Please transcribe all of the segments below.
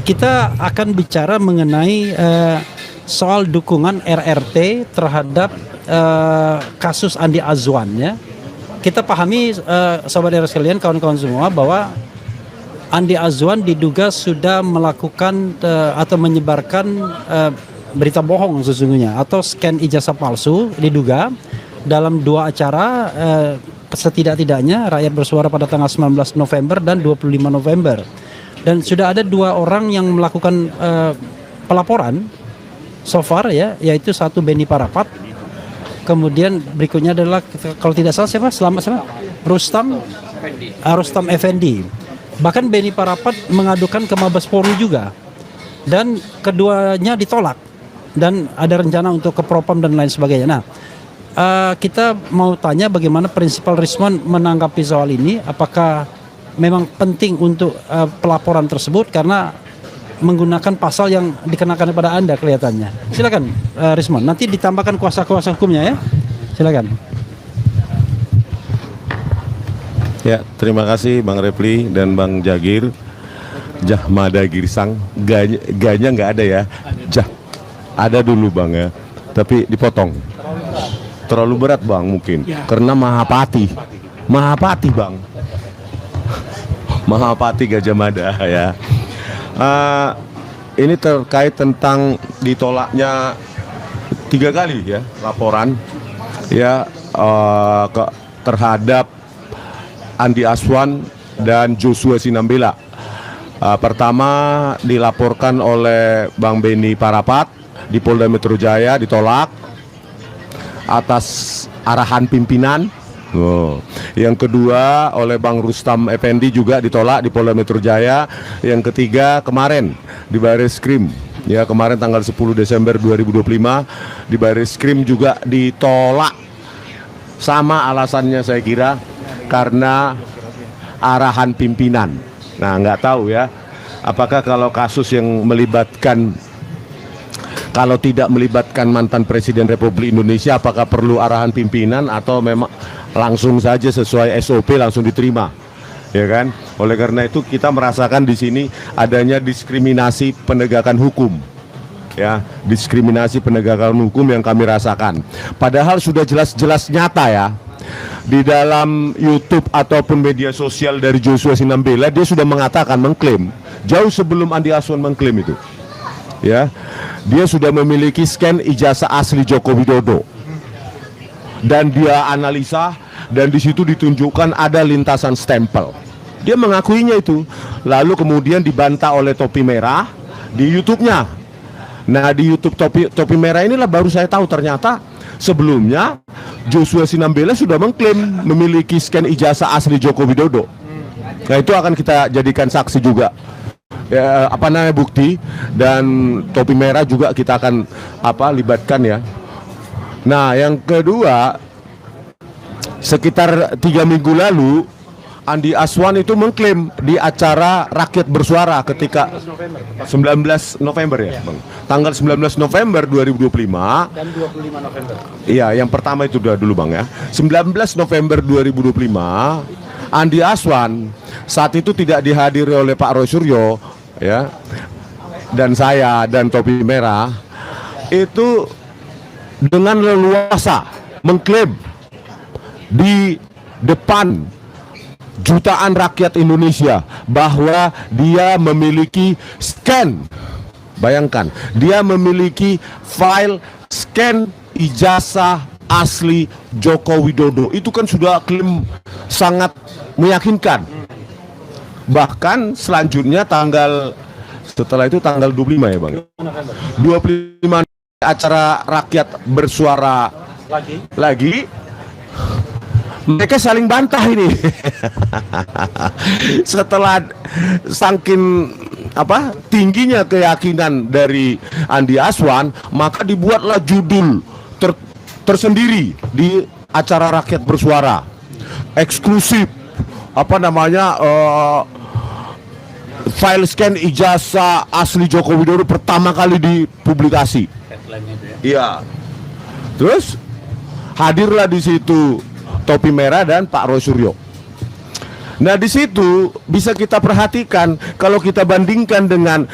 kita akan bicara mengenai soal dukungan RRT terhadap kasus Andi Azwan ya. Kita pahami sobat RRT sekalian, kawan-kawan semua, bahwa Andi Azwan diduga sudah melakukan atau menyebarkan berita bohong sesungguhnya, atau scan ijazah palsu diduga dalam dua acara setidak-tidaknya Rakyat Bersuara pada tanggal 19 November dan 25 November. Dan sudah ada dua orang yang melakukan pelaporan so far ya, yaitu satu Beni Parapat, kemudian berikutnya adalah kalau tidak salah siapa? Rustam Effendi. Bahkan Beni Parapat mengadukan ke Mabes Polri juga, dan keduanya ditolak, dan ada rencana untuk ke Propam dan lain sebagainya. Nah, kita mau tanya bagaimana Prinsipal Rismon menanggapi soal ini. Apakah memang penting untuk pelaporan tersebut karena menggunakan pasal yang dikenakan kepada Anda kelihatannya. Silakan Rismon, nanti ditambahkan kuasa-kuasa hukumnya ya. Silakan. Ya, terima kasih Bang Repli dan Bang Jagir. Jahmada Girsang, ganya nggak ada ya. Ada dulu Bang ya, tapi dipotong. Terlalu berat Bang mungkin, karena Mahapati Bang. Mahapati Gajah Mada ya. Ini terkait tentang ditolaknya 3 kali ya laporan ya terhadap Andi Azwan dan Joshua Sinambela. Pertama dilaporkan oleh Bang Beni Parapat di Polda Metro Jaya, ditolak atas arahan pimpinan. Yang kedua oleh Bang Rustam Effendi juga ditolak di Polda Metro Jaya. Yang ketiga kemarin di Barreskrim ya, kemarin tanggal 10 Desember 2025 di Barreskrim juga ditolak. Sama alasannya saya kira karena arahan pimpinan. Nah, nggak tahu ya, apakah kalau kasus yang melibatkan, kalau tidak melibatkan mantan Presiden Republik Indonesia, apakah perlu arahan pimpinan atau memang langsung saja sesuai SOP langsung diterima, ya kan? Oleh karena itu kita merasakan di sini adanya diskriminasi penegakan hukum, ya, diskriminasi penegakan hukum yang kami rasakan. Padahal sudah jelas-jelas nyata ya. Di dalam YouTube ataupun media sosial dari Joshua Sinambela, dia sudah mengatakan, mengklaim jauh sebelum Andi Azwan mengklaim itu, ya, dia sudah memiliki scan ijazah asli Joko Widodo, dan dia analisa, dan di situ ditunjukkan ada lintasan stempel. Dia mengakuinya itu, lalu kemudian dibantah oleh Topi Merah di YouTube-nya. Nah, di YouTube Topi Merah inilah baru saya tahu ternyata sebelumnya Joshua Sinambela sudah mengklaim memiliki scan ijazah asli Joko Widodo. Nah, itu akan kita jadikan saksi juga, ya, bukti, dan Topi Merah juga kita akan libatkan ya. Nah, yang kedua, sekitar 3 minggu lalu Andi Azwan itu mengklaim di acara Rakyat Bersuara ketika 19 November ya, Bang. Tanggal 19 November 2025 dan 25 November. Iya, yang pertama itu udah dulu Bang ya. 19 November 2025 Andi Azwan saat itu tidak dihadiri oleh Pak Roy Suryo ya, dan saya dan Topi Merah itu dengan leluasa mengklaim di depan jutaan rakyat Indonesia bahwa dia memiliki scan, bayangkan, dia memiliki file scan ijazah asli Joko Widodo. Itu kan sudah klaim sangat meyakinkan. Bahkan selanjutnya setelah itu tanggal 25 ya Bang, 25 acara Rakyat Bersuara lagi mereka saling bantah ini. Setelah saking tingginya keyakinan dari Andi Azwan, maka dibuatlah judul tersendiri di acara Rakyat Bersuara, eksklusif, file scan ijazah asli Joko Widodo pertama kali dipublikasi. Iya. Terus hadirlah di situ Topi Merah dan Pak Roy Suryo. Nah, di situ bisa kita perhatikan kalau kita bandingkan dengan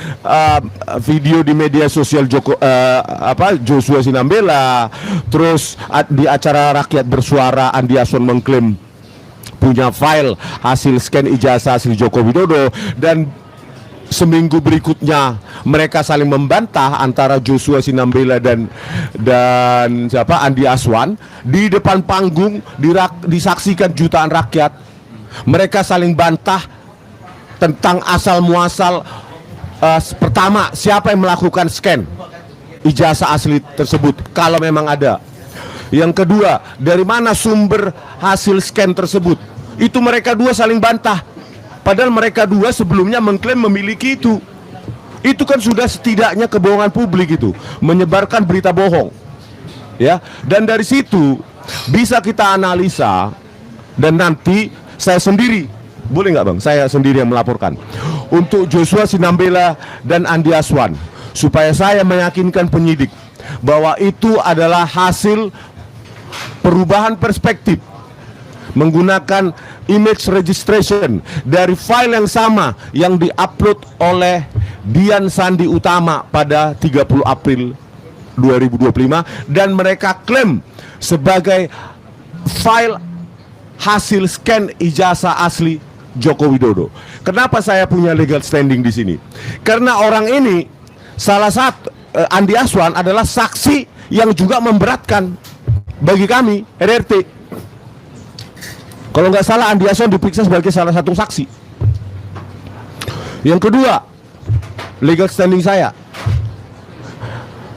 video di media sosial Joshua Sinambela, terus di acara Rakyat Bersuara Andi Aswan mengklaim punya file hasil scan ijazah asli Joko Widodo, dan seminggu berikutnya mereka saling membantah antara Joshua Sinambela dan Andi Aswan di depan panggung disaksikan jutaan rakyat. Mereka saling bantah tentang asal muasal pertama, siapa yang melakukan scan ijazah asli tersebut kalau memang ada. Yang kedua, dari mana sumber hasil scan tersebut. Itu mereka dua saling bantah. Padahal mereka dua sebelumnya mengklaim memiliki itu. Itu kan sudah setidaknya kebohongan publik itu, menyebarkan berita bohong. Ya, dan dari situ bisa kita analisa, dan nanti saya sendiri, boleh nggak Bang? Saya sendiri yang melaporkan untuk Joshua Sinambela dan Andi Aswan, supaya saya meyakinkan penyidik bahwa itu adalah hasil perubahan perspektif menggunakan image registration dari file yang sama yang diupload oleh Dian Sandi Utama pada 30 April 2025, dan mereka klaim sebagai file hasil scan ijazah asli Joko Widodo. Kenapa saya punya legal standing di sini? Karena orang ini salah satu Andi Aswan adalah saksi yang juga memberatkan bagi kami RRT. Kalau nggak salah Andi Aswan diperiksa sebagai salah satu saksi. Yang kedua, legal standing saya,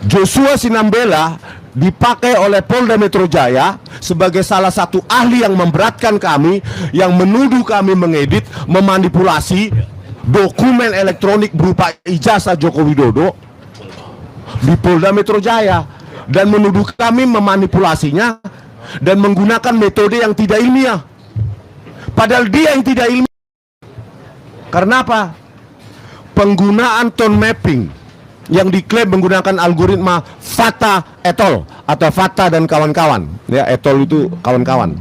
Joshua Sinambela dipakai oleh Polda Metro Jaya sebagai salah satu ahli yang memberatkan kami, yang menuduh kami mengedit, memanipulasi dokumen elektronik berupa ijazah Joko Widodo di Polda Metro Jaya, dan menuduh kami memanipulasinya dan menggunakan metode yang tidak ilmiah. Padahal dia yang tidak ilmiah. Karena apa? Penggunaan tone mapping yang diklaim menggunakan algoritma Fata et al. Atau Fata dan kawan-kawan. Ya, et al itu kawan-kawan.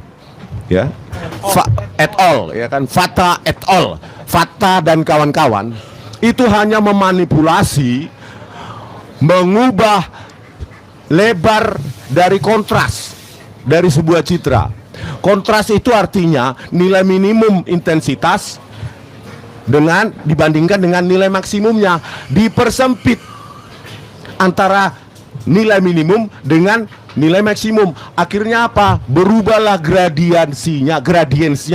Ya. Et al, ya kan? Fata et al. Fata dan kawan-kawan itu hanya memanipulasi, mengubah lebar dari kontras dari sebuah citra. Kontras itu artinya nilai minimum intensitas dibandingkan dengan nilai maksimumnya, dipersempit antara nilai minimum dengan nilai maksimum. Akhirnya apa? Berubahlah gradiensinya, gradiens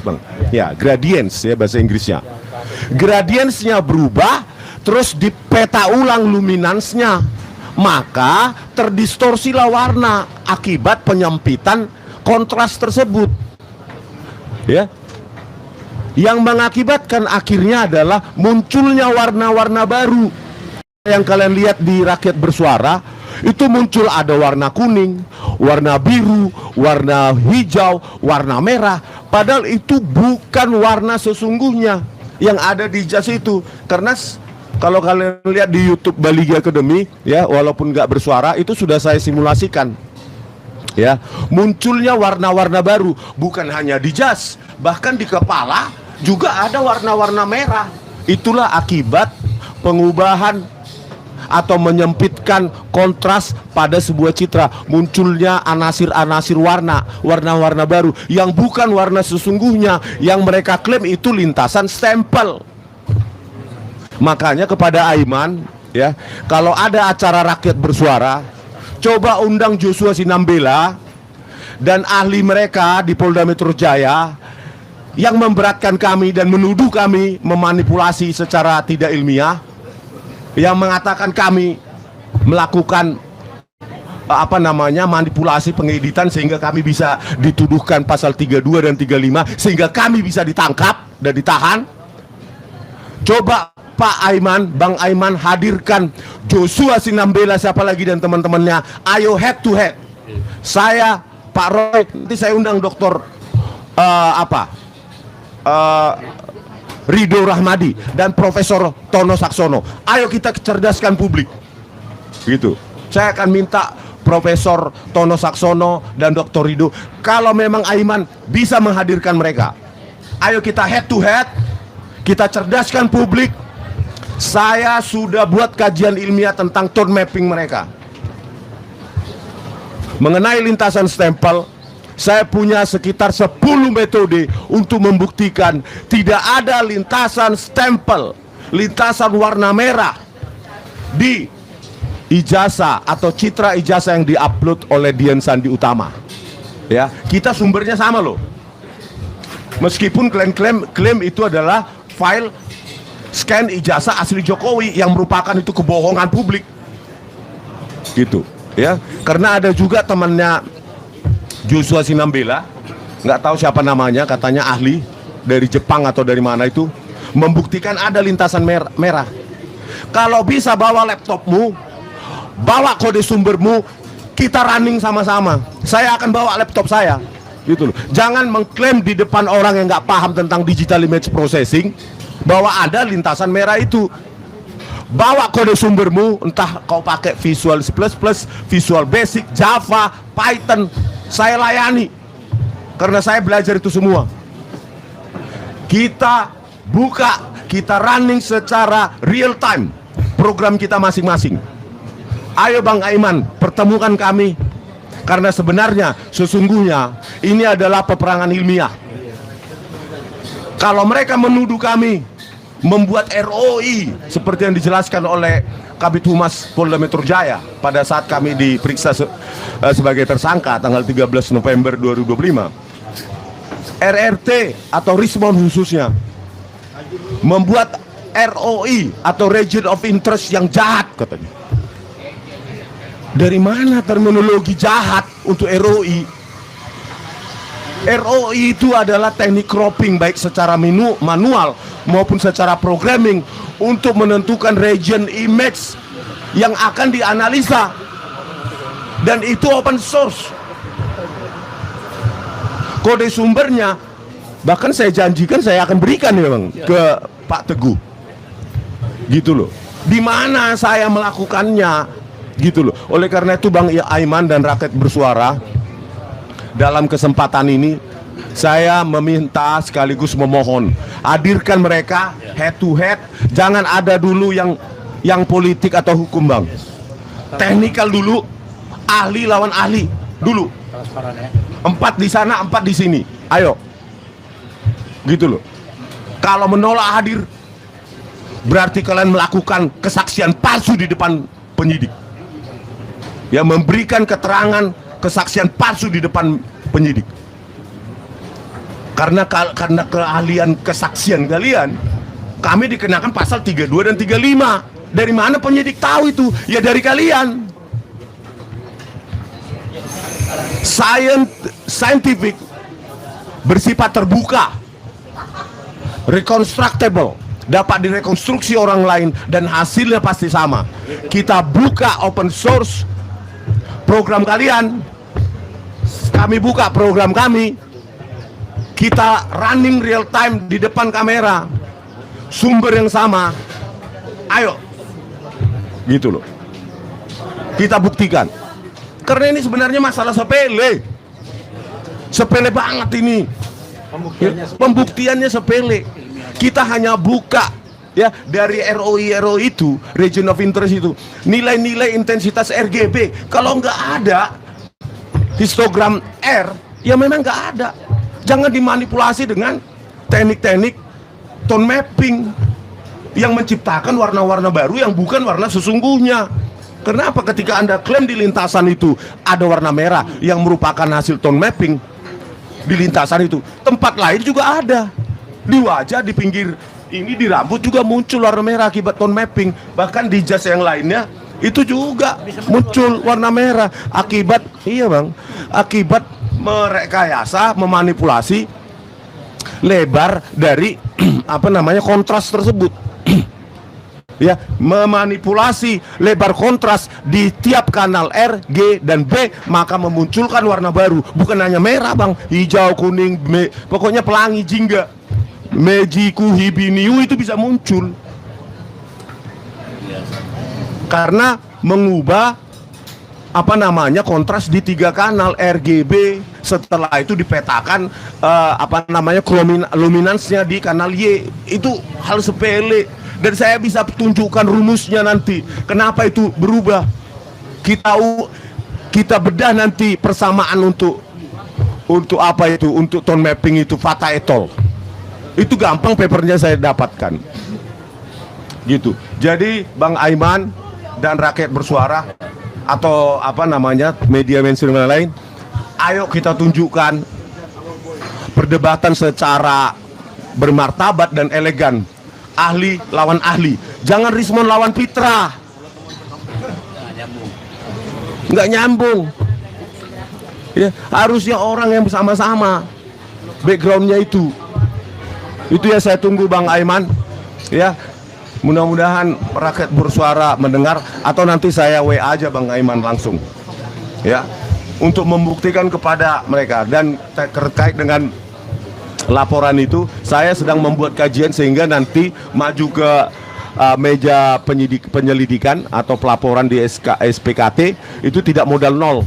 Bang. Ya, gradiens ya bahasa Inggrisnya. Gradiensnya berubah, terus dipeta ulang luminansnya, maka terdistorsilah warna akibat penyempitan kontras tersebut. Ya, yang mengakibatkan akhirnya adalah munculnya warna-warna baru. Yang kalian lihat di Rakyat Bersuara itu muncul ada warna kuning, warna biru, warna hijau, warna merah. Padahal itu bukan warna sesungguhnya yang ada di jas itu. Karena kalau kalian lihat di YouTube Bali Academy, ya, walaupun nggak bersuara, itu sudah saya simulasikan. Ya, munculnya warna-warna baru, bukan hanya di jas, bahkan di kepala juga ada warna-warna merah. Itulah akibat pengubahan atau menyempitkan kontras pada sebuah citra, munculnya anasir-anasir warna-warna baru yang bukan warna sesungguhnya, yang mereka klaim itu lintasan stempel. Makanya kepada Aiman, ya, kalau ada acara Rakyat Bersuara, coba undang Joshua Sinambela dan ahli mereka di Polda Metro Jaya yang memberatkan kami dan menuduh kami memanipulasi secara tidak ilmiah, yang mengatakan kami melakukan manipulasi pengeditan sehingga kami bisa dituduhkan pasal 32 dan 35, sehingga kami bisa ditangkap dan ditahan. Coba Pak Aiman, Bang Aiman hadirkan Joshua Sinambela, siapa lagi dan teman-temannya, ayo head to head. Saya, Pak Roy, nanti saya undang Dokter Ridho Rahmadi dan Profesor Tono Saksono. Ayo kita cerdaskan publik. Gitu. Saya akan minta Profesor Tono Saksono dan Dr. Rido. Kalau memang Aiman bisa menghadirkan mereka, ayo kita head to head, kita cerdaskan publik. Saya sudah buat kajian ilmiah tentang tone mapping mereka. Mengenai lintasan stempel, saya punya sekitar 10 metode untuk membuktikan tidak ada lintasan stempel, lintasan warna merah di ijazah atau citra ijazah yang diupload oleh Dian Sandi Utama. Ya, kita sumbernya sama loh. Meskipun klaim itu adalah file scan ijazah asli Jokowi yang merupakan itu kebohongan publik. Gitu, ya. Karena ada juga temannya Joshua Sinambela, nggak tahu siapa namanya, katanya ahli dari Jepang atau dari mana itu, membuktikan ada lintasan merah. Kalau bisa bawa laptopmu, bawa kode sumbermu, kita running sama-sama. Saya akan bawa laptop saya, gitu loh. Jangan mengklaim di depan orang yang nggak paham tentang digital image processing bahwa ada lintasan merah itu. Bawa kode sumbermu, entah kau pakai Visual C++, Visual Basic, Java, Python, saya layani. Karena saya belajar itu semua. Kita buka, kita running secara real time program kita masing-masing. Ayo Bang Aiman, pertemukan kami. Karena sebenarnya, sesungguhnya ini adalah peperangan ilmiah. Kalau mereka menuduh kami membuat ROI seperti yang dijelaskan oleh Kabid Humas Polda Metro Jaya pada saat kami diperiksa sebagai tersangka tanggal 13 November 2025, RRT atau Rismon khususnya membuat ROI atau Region of Interest yang jahat katanya. Dari mana terminologi jahat untuk ROI? ROI itu adalah teknik cropping baik secara manual maupun secara programming untuk menentukan region image yang akan dianalisa, dan itu open source. Kode sumbernya bahkan saya janjikan saya akan berikan ya Bang ke Pak Teguh, gitu loh. Di mana saya melakukannya, gitu loh. Oleh karena itu Bang Aiman dan rakyat bersuara, dalam kesempatan ini saya meminta sekaligus memohon, hadirkan mereka head to head. Jangan ada dulu yang politik atau hukum Bang. Teknikal dulu, ahli lawan ahli dulu. 4 di sana, 4 di sini. Ayo, gitu loh. Kalau menolak hadir, berarti kalian melakukan kesaksian palsu di depan penyidik. Ya, memberikan keterangan kesaksian palsu di depan penyidik. Karena keahlian kesaksian kalian, kami dikenakan pasal 32 dan 35. Dari mana penyidik tahu itu? Ya dari kalian. Scientific bersifat terbuka, reconstructible, dapat direkonstruksi orang lain dan hasilnya pasti sama. Kita buka open source program kalian, kami buka program kami, kita running real time di depan kamera, sumber yang sama. Ayo, gitu loh, kita buktikan. Karena ini sebenarnya masalah sepele banget ini. Pembuktiannya sepele. Kita hanya buka ya dari ROI itu, region of interest itu, nilai-nilai intensitas RGB. Kalau nggak ada histogram R, ya memang nggak ada. Jangan dimanipulasi dengan teknik-teknik tone mapping yang menciptakan warna-warna baru yang bukan warna sesungguhnya. Kenapa ketika Anda klaim di lintasan itu ada warna merah yang merupakan hasil tone mapping di lintasan itu, tempat lain juga ada. Di wajah, di pinggir ini, di rambut juga muncul warna merah akibat tone mapping. Bahkan di jas yang lainnya itu juga muncul warna merah akibat, iya Bang, akibat merekayasa, memanipulasi lebar dari kontras tersebut. Ya, memanipulasi lebar kontras di tiap kanal R, G, dan B, maka memunculkan warna baru. Bukan hanya merah Bang, hijau, kuning, pokoknya pelangi, jingga, mejiku, hibiniu itu bisa muncul. Karena mengubah apa namanya kontras di 3 kanal RGB. Setelah itu dipetakan apa namanya luminansnya di kanal Y. Itu hal sepele dan saya bisa tunjukkan rumusnya nanti kenapa itu berubah. Kita bedah nanti persamaan untuk apa itu, untuk tone mapping itu Fata et al. Itu gampang, papernya saya dapatkan gitu. Jadi Bang Aiman dan rakyat bersuara atau apa namanya media mainstream yang lain, ayo kita tunjukkan perdebatan secara bermartabat dan elegan, ahli lawan ahli, jangan Rismon lawan Pitra, nggak nyambung ya. Harusnya orang yang bersama-sama backgroundnya itu ya. Saya tunggu Bang Aiman ya, mudah-mudahan rakyat bersuara mendengar, atau nanti saya WA aja Bang Aiman langsung ya, untuk membuktikan kepada mereka. Dan terkait dengan laporan itu, saya sedang membuat kajian sehingga nanti maju ke meja penyelidikan atau pelaporan di SPKT itu tidak modal nol.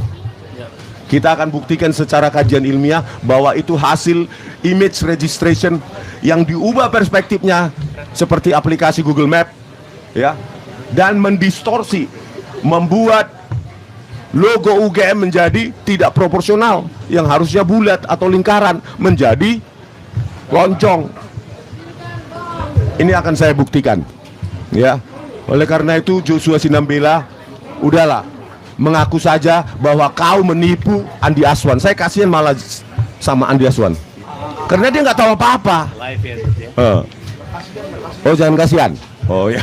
Kita akan buktikan secara kajian ilmiah bahwa itu hasil image registration yang diubah perspektifnya seperti aplikasi Google Map ya, dan mendistorsi, membuat logo UGM menjadi tidak proporsional, yang harusnya bulat atau lingkaran menjadi loncong. Ini akan saya buktikan ya. Oleh karena itu Joshua Sinambela, udahlah, mengaku saja bahwa kau menipu Andi Aswan. Saya kasihan malah sama Andi Aswan karena dia nggak tahu apa-apa. Oh, jangan kasihan. Oh ya.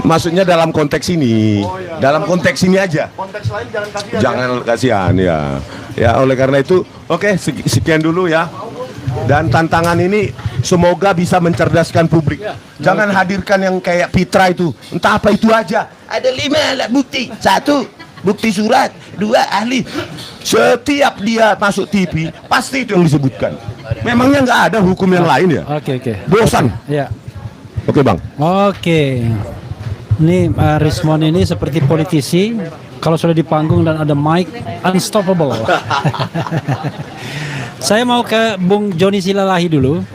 Maksudnya dalam konteks ini, dalam konteks ini aja. Konteks lain jangan kasihan. Jangan kasihan ya. Ya, oleh karena itu, oke, sekian dulu ya. Dan tantangan ini semoga bisa mencerdaskan publik. Jangan hadirkan yang kayak Pitra itu, entah apa itu aja. Ada 5 alat bukti, 1 bukti surat, 2 ahli. Setiap dia masuk TV pasti itu yang disebutkan. Memangnya nggak ada hukum yang lain ya? Oke. Bosan. Ya. Oke Bang. Oke. Ini Rismon ini seperti politisi, kalau sudah di panggung dan ada mic, unstoppable. Saya mau ke Bung Joni Silalahi dulu.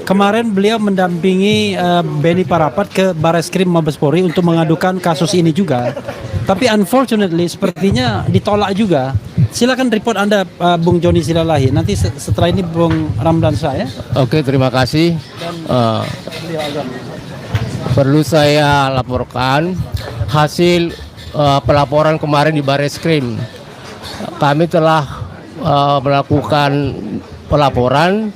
Kemarin beliau mendampingi Beni Parapat ke Bareskrim Mabes Polri untuk mengadukan kasus ini juga. Tapi unfortunately sepertinya ditolak juga. Silakan report Anda Bung Joni Silalahi. Nanti setelah ini Bung Ramdan saya. Oke, terima kasih. Perlu saya laporkan hasil pelaporan kemarin di Bareskrim. Kami telah melakukan pelaporan,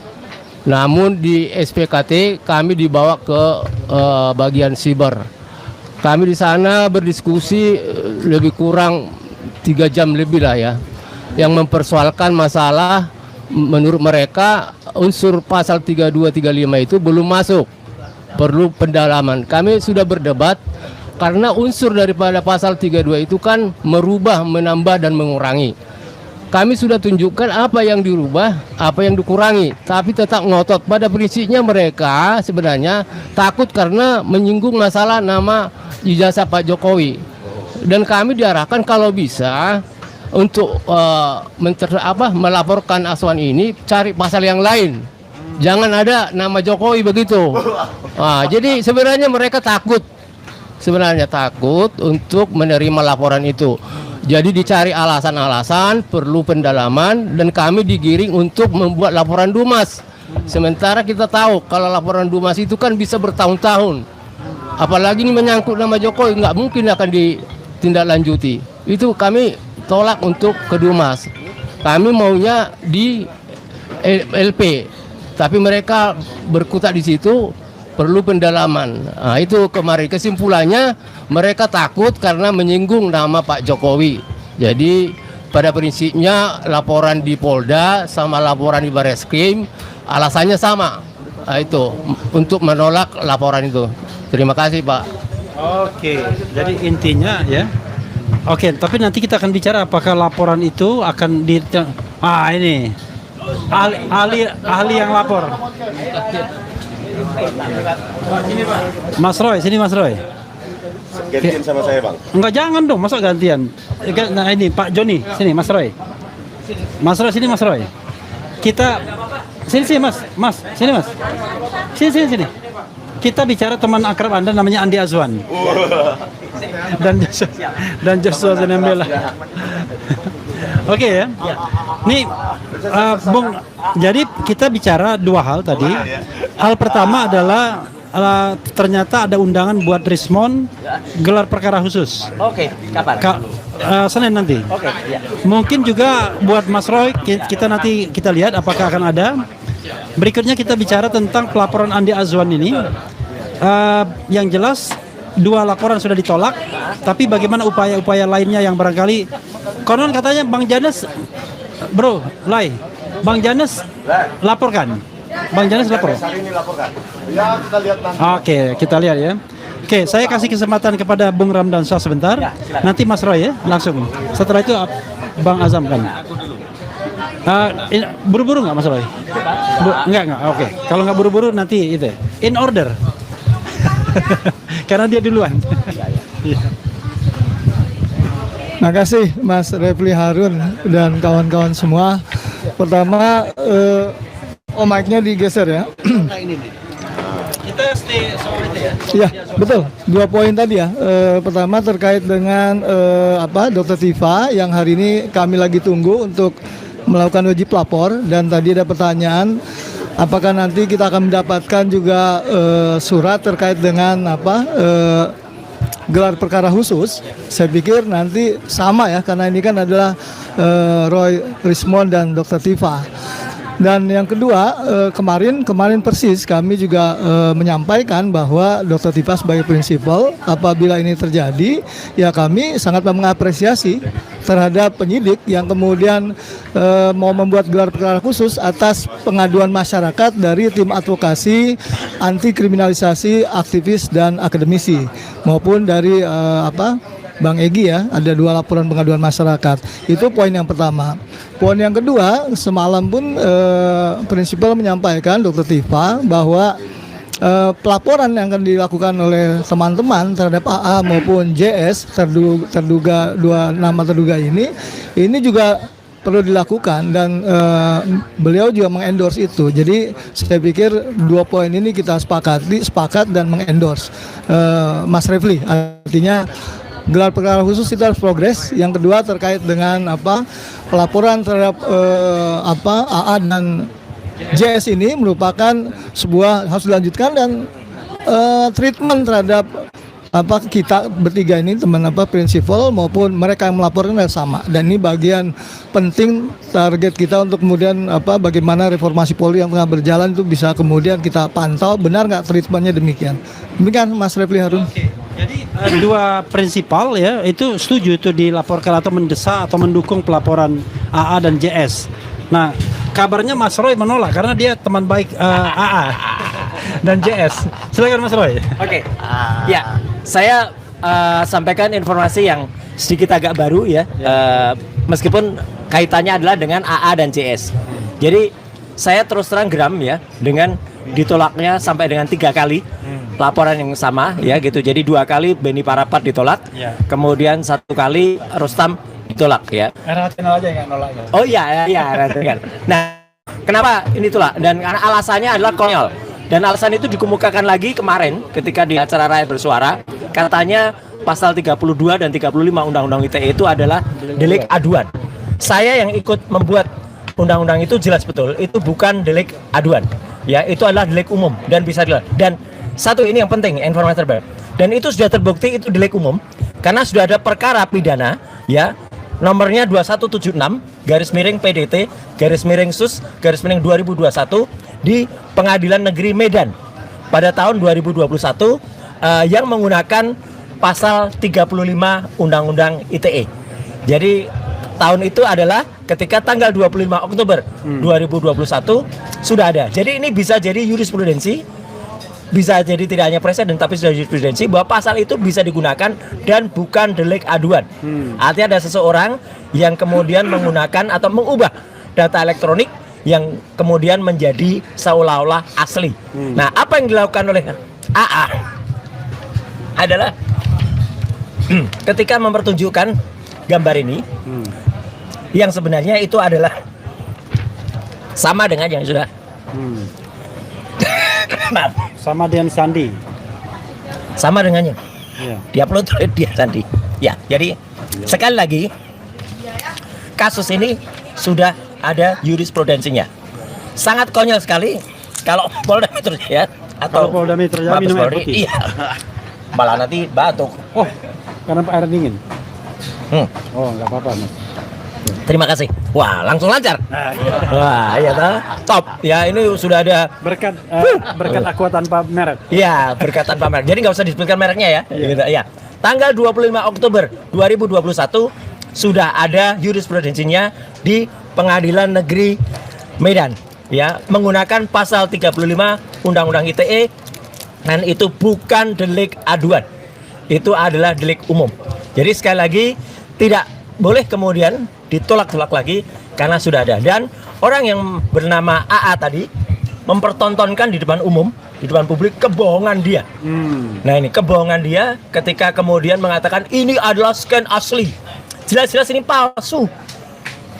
namun di SPKT kami dibawa ke bagian siber. Kami di sana berdiskusi lebih kurang 3 jam lebih lah ya, yang mempersoalkan masalah menurut mereka unsur pasal 32, 35 itu belum masuk, perlu pendalaman. Kami sudah berdebat karena unsur daripada pasal 32 itu kan merubah, menambah dan mengurangi. Kami sudah tunjukkan apa yang dirubah, apa yang dikurangi, tapi tetap ngotot. Pada prinsipnya mereka sebenarnya takut karena menyinggung masalah nama ijazah Pak Jokowi. Dan kami diarahkan kalau bisa untuk melaporkan Aswan ini cari pasal yang lain. Jangan ada nama Jokowi begitu. Jadi sebenarnya mereka takut. Sebenarnya takut untuk menerima laporan itu. Jadi dicari alasan-alasan, perlu pendalaman, dan kami digiring untuk membuat laporan Dumas. Sementara kita tahu kalau laporan Dumas itu kan bisa bertahun-tahun. Apalagi ini menyangkut nama Jokowi, nggak mungkin akan ditindaklanjuti. Itu kami tolak untuk ke Dumas. Kami maunya di LP, tapi mereka berkutat di situ, perlu pendalaman. Itu kemarin kesimpulannya mereka takut karena menyinggung nama Pak Jokowi. Jadi pada prinsipnya laporan di Polda sama laporan di Bareskrim alasannya sama. Itu untuk menolak laporan itu. Terima kasih Pak. Oke, jadi intinya ya. Oke, tapi nanti kita akan bicara apakah laporan itu akan ini ahli yang lapor. Mas Roy, sini Mas Roy. Gantian sama saya, Bang. Enggak, jangan dong, masa gantian. Nah ini Pak Joni, sini Mas Roy. Mas Roy sini, Mas Roy. Kita sini Mas, sini Mas. Sini. Kita bicara teman akrab Anda namanya Andi Azwan. Dan Joshua Zenembela. Oke ya. Nih, Bung. Jadi kita bicara dua hal tadi. Hal pertama adalah ternyata ada undangan buat Rismon gelar perkara khusus. Oke, kapan? Senin nanti. Oke, ya. Mungkin juga buat Mas Roy kita nanti kita lihat apakah akan ada. Berikutnya kita bicara tentang pelaporan Andi Azwan ini. Yang jelas dua laporan sudah ditolak, tapi bagaimana upaya-upaya lainnya yang barangkali konon katanya Bang Janes, Bang Janes laporkan. Bang Janes lapor. Hari ini laporkan. Ya, kita lihat nanti. Oke, kita lihat ya. Oke, saya kasih kesempatan kepada Bung Ramdan Shah sebentar. Nanti Mas Roy ya, langsung. Setelah itu Bang Azam kan. Buru-buru nggak Mas Roy? Enggak. Oke. Kalau nggak buru-buru nanti itu. In order. Karena dia duluan. Makasih Mas Refli Harun dan kawan-kawan semua. Pertama, mic-nya digeser ya. Kita stay soal itu ya. Ya, betul. 2 poin tadi ya. Pertama terkait dengan Dr. Tifa yang hari ini kami lagi tunggu untuk melakukan wajib lapor, dan tadi ada pertanyaan apakah nanti kita akan mendapatkan juga surat terkait dengan gelar perkara khusus. Saya pikir nanti sama ya, karena ini kan adalah Roy Rismon dan Dr. Tifa. Dan yang kedua, kemarin persis kami juga menyampaikan bahwa Dr. Tifa sebagai prinsipal, apabila ini terjadi, ya kami sangat mengapresiasi terhadap penyidik yang kemudian mau membuat gelar perkara khusus atas pengaduan masyarakat dari tim advokasi anti kriminalisasi aktivis dan akademisi, maupun dari Bang Egy ya, ada 2 laporan pengaduan masyarakat. Itu poin yang pertama. Poin yang kedua, semalam pun prinsipal menyampaikan Dr. Tifa bahwa pelaporan yang akan dilakukan oleh teman-teman terhadap AA maupun JS terduga 2 nama terduga ini juga perlu dilakukan, dan beliau juga mengendorse itu. Jadi saya pikir 2 poin ini kita sepakat dan mengendorse Mas Refli. Artinya gelar perkara khusus itu harus progres. Yang kedua terkait dengan pelaporan terhadap AA dan JS ini merupakan sebuah harus dilanjutkan, dan treatment terhadap kita bertiga ini teman prinsipal maupun mereka yang melaporkan adalah sama, dan ini bagian penting target kita untuk kemudian bagaimana reformasi Polri yang tengah berjalan itu bisa kemudian kita pantau benar nggak treatmentnya demikian. Demikian Mas Refli Harun. Jadi 2 prinsipal ya itu setuju itu dilaporkan atau mendesak atau mendukung pelaporan AA dan JS. Nah, kabarnya Mas Roy menolak karena dia teman baik AA dan JS. Silakan Mas Roy. Oke. Ya, saya sampaikan informasi yang sedikit agak baru ya. Meskipun kaitannya adalah dengan AA dan JS. Jadi saya terus terang geram ya dengan ditolaknya sampai dengan 3 kali laporan yang sama ya gitu. Jadi 2 kali Beni Parapat ditolak, kemudian 1 kali Rustam ditolak ya. Rasional aja yang nolak ya. Oh iya rasional. Nah, kenapa ini tolak? Dan karena alasannya adalah konyol. Dan alasan itu dikemukakan lagi kemarin ketika di acara Rakyat Bersuara, katanya pasal 32 dan 35 Undang-Undang ITE itu adalah delik aduan. Saya yang ikut membuat undang-undang itu jelas betul itu bukan delik aduan. Ya, itu adalah delik umum dan bisa dilakukan. Dan satu ini yang penting, informasi terbaru. Dan itu sudah terbukti itu delik umum karena sudah ada perkara pidana ya, nomornya 2176/PDT/SUS/2021 di Pengadilan Negeri Medan pada tahun 2021 yang menggunakan pasal 35 Undang-Undang ITE. Jadi tahun itu adalah ketika tanggal 25 Oktober 2021 sudah ada. Jadi ini bisa jadi jurisprudensi, bisa jadi tidak hanya presiden tapi sudah jurisprudensi bahwa pasal itu bisa digunakan dan bukan delik aduan. Artinya ada seseorang yang kemudian menggunakan atau mengubah data elektronik yang kemudian menjadi seolah-olah asli. Nah, apa yang dilakukan oleh AA adalah ketika mempertunjukkan gambar ini, yang sebenarnya itu adalah sama dengan yang sudah maaf, Sama dengan Sandi. sama dengannya Iya. diupload oleh dia Sandi. Ya, jadi sekali lagi kasus ini sudah ada jurisprudensinya. Sangat konyol sekali kalau Polda Metro Jaya atau Kalau Polda Metro Jaya Mabes minum air Polri, putih. iya. Malah nanti batuk. Oh, karena air dingin. Hmm. Oh, nggak apa-apa, Mas. Terima kasih. Wah, langsung lancar. Wah, iya toh. Top. Ya, ini sudah ada. Berkat berkat Aqua tanpa merek. Iya, berkat tanpa merek. Jadi nggak usah disebutkan mereknya ya. Gitu, ya. Tanggal 25 Oktober 2021 sudah ada jurisprudensinya di Pengadilan Negeri Medan, ya, menggunakan pasal 35 Undang-Undang ITE, dan itu bukan delik aduan. Itu adalah delik umum. Jadi sekali lagi tidak boleh kemudian ditolak-tolak lagi karena sudah ada. Dan orang yang bernama AA tadi mempertontonkan di depan umum, di depan publik, kebohongan dia. Nah, ini kebohongan dia ketika kemudian mengatakan ini adalah scan asli. Jelas-jelas ini palsu.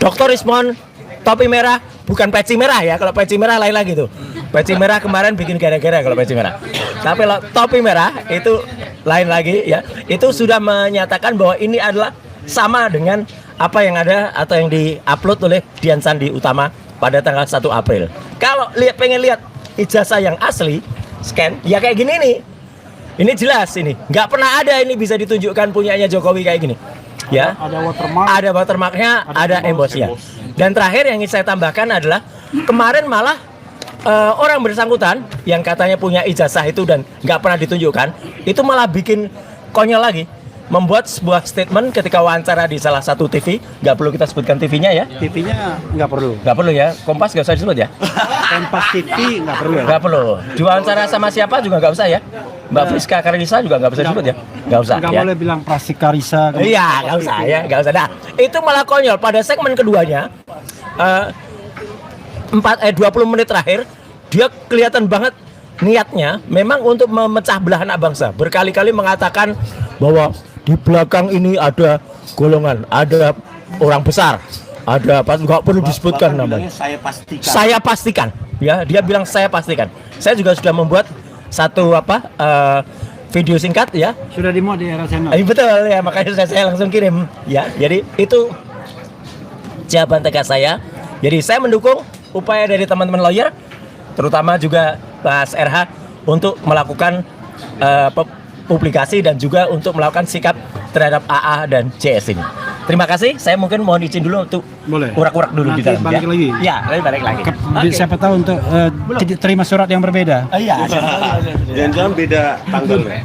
Dr. Rismond topi merah bukan peci merah ya. Kalau peci merah lain lagi tuh. Peci merah kemarin bikin gara-gara kalau peci merah. Tapi kalau topi merah itu lain lagi ya. Itu sudah menyatakan bahwa ini adalah sama dengan apa yang ada atau yang diupload oleh Dian Sandi Utama pada tanggal 1 April. Kalau pengen lihat ijazah yang asli, scan, ya kayak gini nih. Ini jelas ini. Nggak pernah ada ini bisa ditunjukkan punyanya Jokowi kayak gini. Ya. Ada watermark. Ada watermarknya, ada embossnya. Dan terakhir yang ingin saya tambahkan adalah kemarin malah orang bersangkutan yang katanya punya ijazah itu dan nggak pernah ditunjukkan, itu malah bikin konyol lagi. Membuat sebuah statement ketika wawancara di salah satu TV, nggak perlu kita sebutkan TV-nya ya. TV-nya nggak perlu. Nggak perlu ya, Kompas nggak usah disebut ya. Kompas TV nggak perlu ya. Nggak perlu. Diwawancara sama siapa juga nggak usah ya. Mbak Friska Karenisa juga nggak bisa disebut ya. Nggak usah Nggak ya. boleh bilang Prasika Risa. Iya, nggak usah ya, nggak usah. Nah, itu malah konyol pada segmen keduanya. 20 menit terakhir dia kelihatan banget niatnya memang untuk memecah belah anak bangsa. Berkali-kali mengatakan bahwa di belakang ini ada golongan, ada orang besar, ada apa, nggak perlu disebutkan namanya. Saya pastikan, ya, dia bilang saya pastikan. Saya juga sudah membuat satu video singkat ya. Sudah dimuat di era channel. Betul ya, makanya saya langsung kirim ya. Jadi itu jawaban tegas saya. Jadi saya mendukung upaya dari teman-teman lawyer, terutama juga Mas RH untuk melakukan publikasi dan juga untuk melakukan sikap terhadap AA dan CS ini. Terima kasih. Saya mungkin mohon izin dulu untuk Boleh. urak-urak dulu Nanti di dalam. balik lagi. Ya, balik lagi. Siapa tahu untuk terima surat yang berbeda. Iya. Jangan-jangan beda tanggalnya.